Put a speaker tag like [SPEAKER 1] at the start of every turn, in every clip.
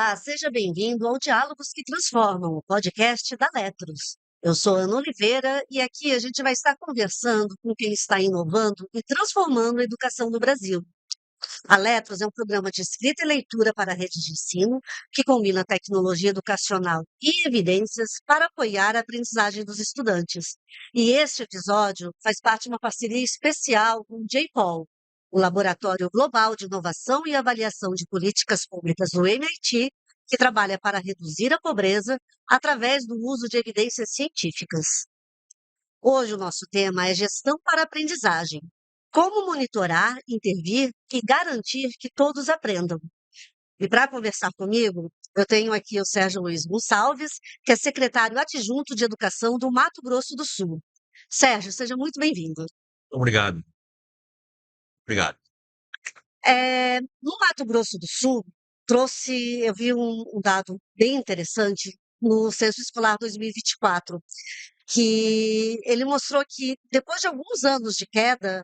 [SPEAKER 1] Olá, seja bem-vindo ao Diálogos que Transformam, o podcast da Letros. Eu sou Ana Oliveira e aqui a gente vai estar conversando com quem está inovando e transformando a educação no Brasil. A Letros é um programa de escrita e leitura para a rede de ensino que combina tecnologia educacional e evidências para apoiar a aprendizagem dos estudantes. E este episódio faz parte de uma parceria especial com o JPOL, o Laboratório Global de Inovação e Avaliação de Políticas Públicas do MIT, que trabalha para reduzir a pobreza através do uso de evidências científicas. Hoje o nosso tema é gestão para aprendizagem. Como monitorar, intervir e garantir que todos aprendam. E para conversar comigo, eu tenho aqui o Sérgio Luiz Gonçalves, que é secretário adjunto de Educação do Mato Grosso do Sul. Sérgio, seja muito bem-vindo.
[SPEAKER 2] Obrigado, obrigado.
[SPEAKER 1] No Mato Grosso do Sul, eu vi um dado bem interessante no Censo Escolar 2024, que ele mostrou que, depois de alguns anos de queda,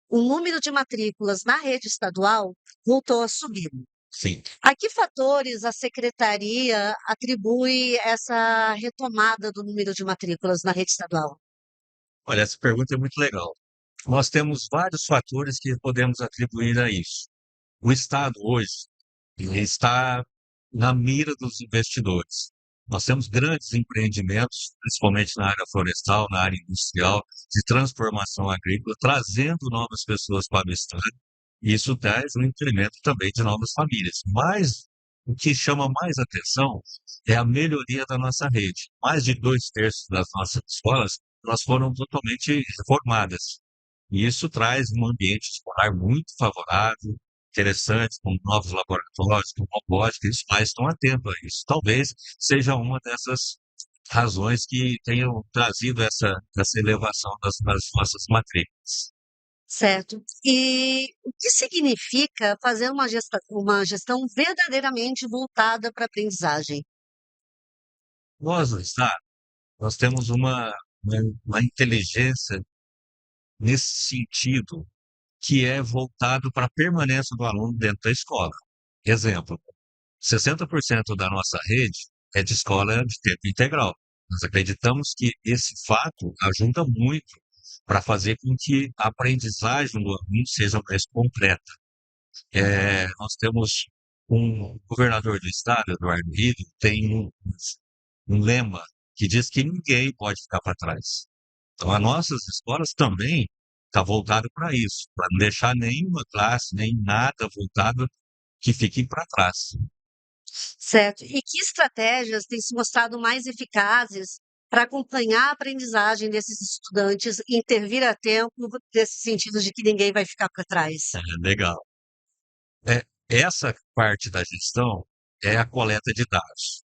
[SPEAKER 1] o número de matrículas na rede estadual voltou a subir.
[SPEAKER 2] Sim.
[SPEAKER 1] A que fatores a secretaria atribui essa retomada do número de matrículas na rede estadual?
[SPEAKER 2] Olha, essa pergunta é muito legal. Nós temos vários fatores que podemos atribuir a isso. O Estado hoje ele está na mira dos investidores. Nós temos grandes empreendimentos, principalmente na área florestal, na área industrial, de transformação agrícola, trazendo novas pessoas para o Estado. E isso traz um incremento também de novas famílias. Mas o que chama mais atenção é a melhoria da nossa rede. Mais de 2/3 das nossas escolas elas foram totalmente reformadas. E isso traz um ambiente escolar muito favorável, interessante, com novos laboratórios, com robótica, e os pais estão atentos a isso. Talvez seja uma dessas razões que tenham trazido essa elevação das nossas matrículas.
[SPEAKER 1] Certo. E o que significa fazer uma gestão verdadeiramente voltada para a aprendizagem?
[SPEAKER 2] Nós, no Estado, nós temos uma inteligência nesse sentido, que é voltado para a permanência do aluno dentro da escola. Exemplo, 60% da nossa rede é de escola de tempo integral. Nós acreditamos que esse fato ajuda muito para fazer com que a aprendizagem do aluno seja mais completa. Nós temos um governador do estado, Eduardo Rido, tem um lema que diz que ninguém pode ficar para trás. Então, as nossas escolas também estão voltadas para isso, para não deixar nenhuma classe, nem nada voltado que fique para trás.
[SPEAKER 1] Certo. E que estratégias têm se mostrado mais eficazes para acompanhar a aprendizagem desses estudantes e intervir a tempo, nesse sentido de que ninguém vai ficar para trás?
[SPEAKER 2] É legal. Essa parte da gestão é a coleta de dados,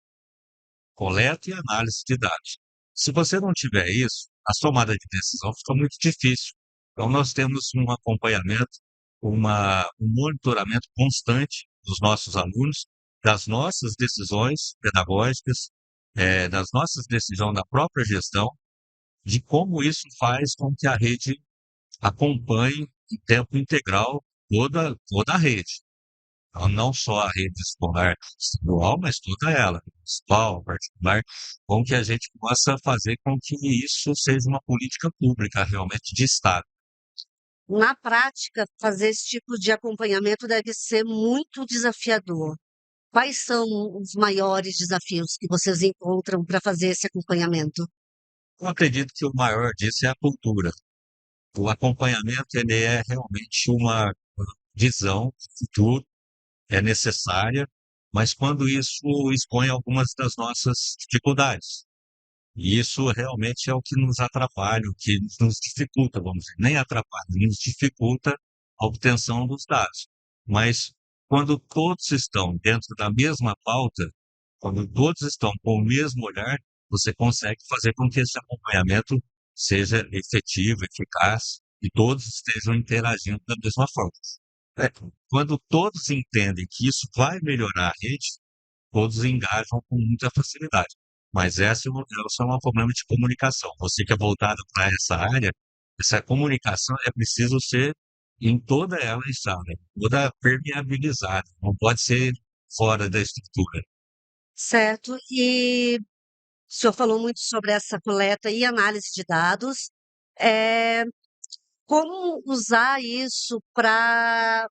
[SPEAKER 2] coleta e análise de dados. Se você não tiver isso, a tomada de decisão fica muito difícil. Então, nós temos um acompanhamento, um monitoramento constante dos nossos alunos, das nossas decisões pedagógicas, das nossas decisões da própria gestão, de como isso faz com que a rede acompanhe em tempo integral toda a rede. Então, não só a rede escolar estadual, mas toda ela, municipal, particular, com que a gente possa fazer com que isso seja uma política pública realmente de Estado.
[SPEAKER 1] Na prática, fazer esse tipo de acompanhamento deve ser muito desafiador. Quais são os maiores desafios que vocês encontram para fazer esse acompanhamento?
[SPEAKER 2] Eu acredito que o maior disso é a cultura. O acompanhamento ele é realmente uma visão do futuro, é necessária, mas quando isso expõe algumas das nossas dificuldades. E isso realmente é o que nos atrapalha, o que nos dificulta, vamos dizer, nem atrapalha, nos dificulta a obtenção dos dados. Mas quando todos estão dentro da mesma pauta, quando todos estão com o mesmo olhar, você consegue fazer com que esse acompanhamento seja efetivo, eficaz e todos estejam interagindo da mesma forma. É, quando todos entendem que isso vai melhorar a rede, todos engajam com muita facilidade. Mas essa é um problema de comunicação. Você que é voltado para essa área, essa comunicação é preciso ser em toda ela está, né? Toda permeabilizada, não pode ser fora da estrutura.
[SPEAKER 1] certo? E o senhor falou muito sobre essa coleta e análise de dados. Eh, Como usar isso para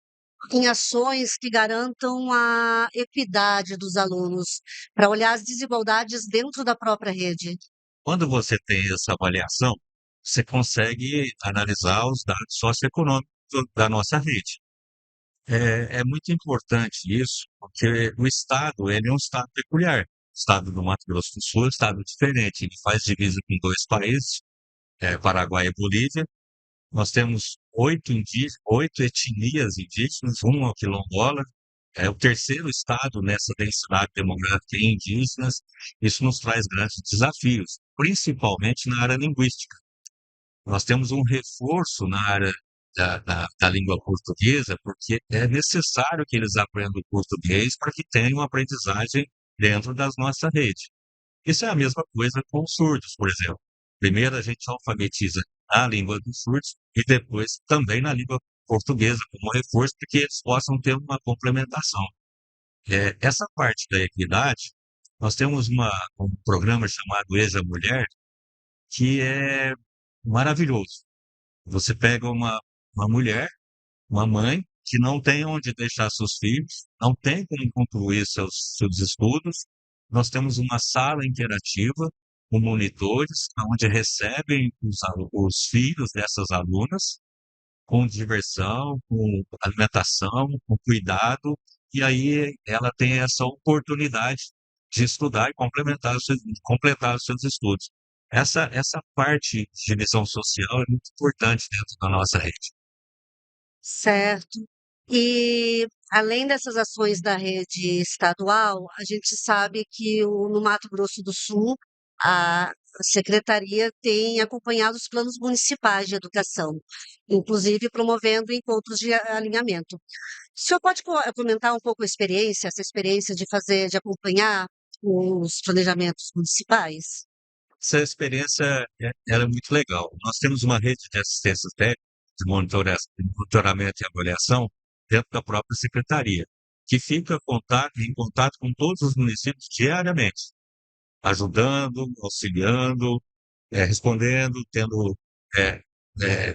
[SPEAKER 1] em ações que garantam a equidade dos alunos, para olhar as desigualdades dentro da própria rede?
[SPEAKER 2] Quando você tem essa avaliação, você consegue analisar os dados socioeconômicos da nossa rede. É muito importante isso, porque o estado, ele é um estado peculiar. O estado do Mato Grosso do Sul é um estado diferente, ele faz divisa com dois países, Paraguai e Bolívia. Nós temos oito etnias indígenas, uma quilombola, é o terceiro estado nessa densidade demográfica em indígenas. Isso nos traz grandes desafios, principalmente na área linguística. Nós temos um reforço na área da língua portuguesa, porque é necessário que eles aprendam português para que tenham aprendizagem dentro da nossa rede. Isso é a mesma coisa com os surdos, por exemplo. Primeiro a gente alfabetiza a língua dos surdos e depois também na língua portuguesa, como reforço, para que eles possam ter uma complementação. Essa parte da equidade, nós temos um programa chamado EJA Mulher, que é maravilhoso. Você pega uma mulher, uma mãe, que não tem onde deixar seus filhos, não tem como concluir seus estudos. Nós temos uma sala interativa com monitores, onde recebem os filhos dessas alunas, com diversão, com alimentação, com cuidado, e aí ela tem essa oportunidade de estudar e completar os seus estudos. Essa parte de visão social é muito importante dentro da nossa rede.
[SPEAKER 1] Certo. E além dessas ações da rede estadual, a gente sabe que no Mato Grosso do Sul, a secretaria tem acompanhado os planos municipais de educação, inclusive promovendo encontros de alinhamento. O senhor pode comentar um pouco a experiência, essa experiência de fazer, de acompanhar os planejamentos municipais?
[SPEAKER 2] Essa experiência ela é muito legal. Nós temos uma rede de assistência técnica, de monitoramento e avaliação dentro da própria secretaria, que fica em contato com todos os municípios diariamente, ajudando, auxiliando, respondendo, tendo é,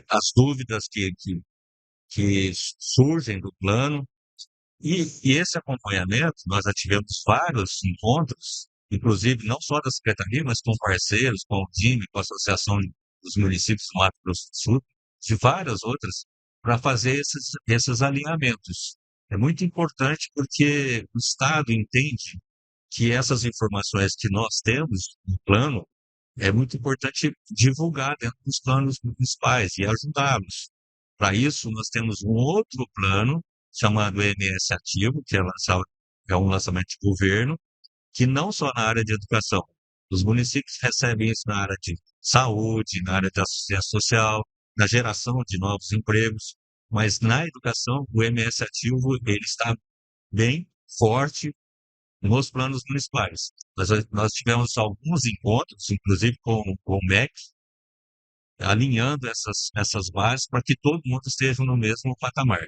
[SPEAKER 2] as dúvidas que surgem do plano. E esse acompanhamento, nós já tivemos vários encontros, inclusive não só da Secretaria, mas com parceiros, com o time, com a Associação dos Municípios do Mato Grosso do Sul, de várias outras, para fazer esses alinhamentos. É muito importante porque o Estado entende que essas informações que nós temos no plano, é muito importante divulgar dentro dos planos municipais e ajudá-los. Para isso, nós temos um outro plano chamado MS Ativo, é um lançamento de governo, que não só na área de educação, os municípios recebem isso na área de saúde, na área de assistência social, na geração de novos empregos, mas na educação, o MS Ativo ele está bem forte nos planos municipais. Nós tivemos alguns encontros, inclusive com o MEC, alinhando essas bases para que todo mundo esteja no mesmo patamar.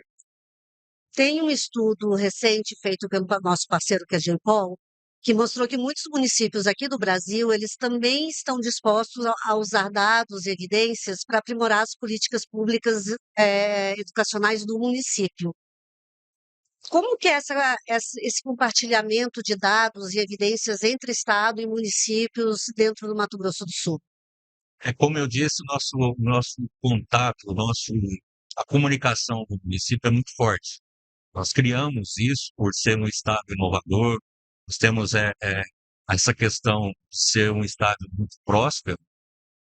[SPEAKER 1] Tem um estudo recente feito pelo nosso parceiro, que é a Genpol, que mostrou que muitos municípios aqui do Brasil, eles também estão dispostos a usar dados e evidências para aprimorar as políticas públicas, educacionais do município. Como que é esse compartilhamento de dados e evidências entre Estado e municípios dentro do Mato Grosso do Sul?
[SPEAKER 2] É como eu disse, nosso contato, a comunicação com o município é muito forte. Nós criamos isso por ser um estado inovador, nós temos essa questão de ser um estado muito próspero,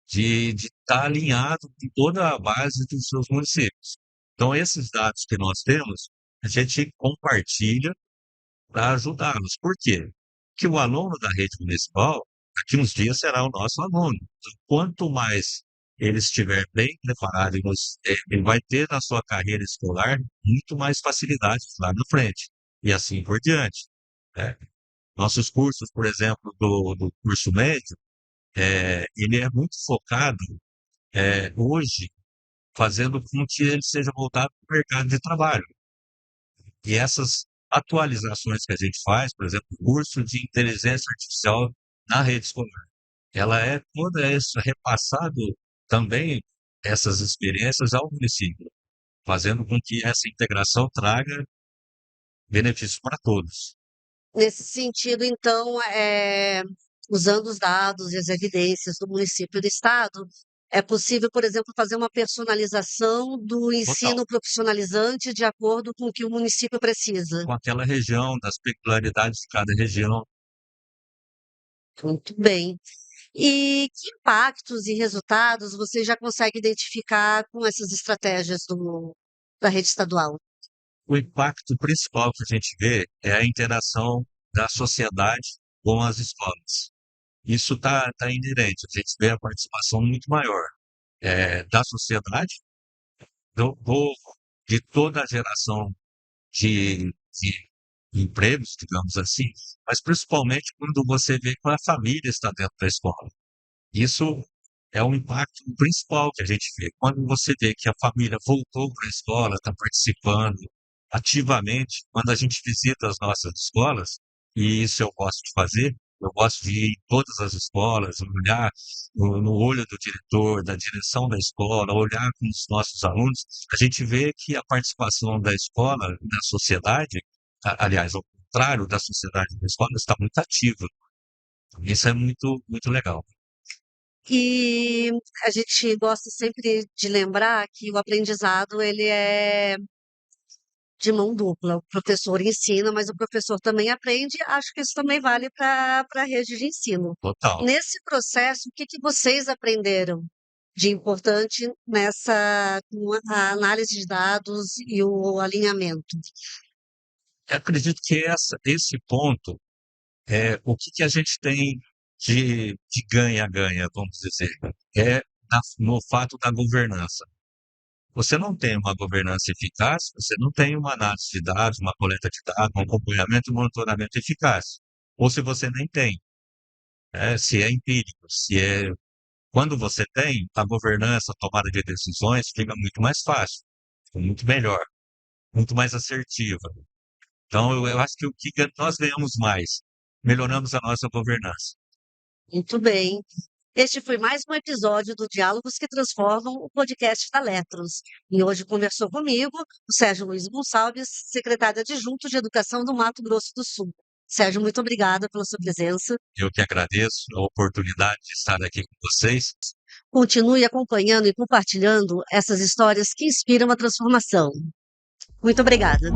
[SPEAKER 2] de estar alinhado com toda a base dos seus municípios. Então, esses dados que nós temos, a gente compartilha para ajudá-los. Por quê? Porque o aluno da rede municipal, daqui uns dias será o nosso aluno. Então, quanto mais ele estiver bem preparado, ele vai ter na sua carreira escolar muito mais facilidades lá na frente, e assim por diante, né? Nossos cursos, por exemplo, do curso médio, ele é muito focado, hoje, fazendo com que ele seja voltado para o mercado de trabalho. E essas atualizações que a gente faz, por exemplo, o curso de inteligência artificial na rede escolar. Ela é toda essa repassado também essas experiências ao município, fazendo com que essa integração traga benefícios para todos.
[SPEAKER 1] Nesse sentido, então, usando os dados e as evidências do município e do estado, é possível, por exemplo, fazer uma personalização do
[SPEAKER 2] Total.
[SPEAKER 1] ensino profissionalizante de acordo com o que o município precisa.
[SPEAKER 2] Com aquela região, das peculiaridades de cada região.
[SPEAKER 1] Muito bem. E que impactos e resultados você já consegue identificar com essas estratégias da rede estadual?
[SPEAKER 2] O impacto principal que a gente vê é a interação da sociedade com as escolas. Isso está inerente, a gente vê a participação muito maior da sociedade, do povo, de toda a geração de empregos, digamos assim, mas principalmente quando você vê que a família está dentro da escola. Isso é um impacto principal que a gente vê. Quando você vê que a família voltou para a escola, está participando ativamente, quando a gente visita as nossas escolas, e isso eu gosto de fazer, eu gosto de ir em todas as escolas, olhar no olho do diretor, da direção da escola, olhar com os nossos alunos, a gente vê que a participação da escola na sociedade, aliás, ao contrário da sociedade da escola, está muito ativa. Isso é muito, muito legal.
[SPEAKER 1] E a gente gosta sempre de lembrar que o aprendizado ele é de mão dupla. O professor ensina, mas o professor também aprende. Acho que isso também vale para a rede de ensino.
[SPEAKER 2] Total.
[SPEAKER 1] Nesse processo, o que que vocês aprenderam de importante nessa com a análise de dados e o alinhamento?
[SPEAKER 2] Eu acredito que esse ponto é o que a gente tem de ganha-ganha, vamos dizer, é no fato da governança. Você não tem uma governança eficaz, você não tem uma análise de dados, uma coleta de dados, um acompanhamento e monitoramento eficaz. Ou se você nem tem, se é empírico, se é. Quando você tem, a governança, a tomada de decisões fica muito mais fácil, fica muito melhor, muito mais assertiva. Então, eu acho que o que nós ganhamos mais, melhoramos a nossa governança.
[SPEAKER 1] Muito bem. Este foi mais um episódio do Diálogos que Transformam, o podcast da Letros. E hoje conversou comigo o Sérgio Luiz Gonçalves, secretário adjunto de Educação do Mato Grosso do Sul. Sérgio, muito obrigada pela sua presença.
[SPEAKER 2] Eu que agradeço a oportunidade de estar aqui com vocês.
[SPEAKER 1] Continue acompanhando e compartilhando essas histórias que inspiram a transformação. Muito obrigada.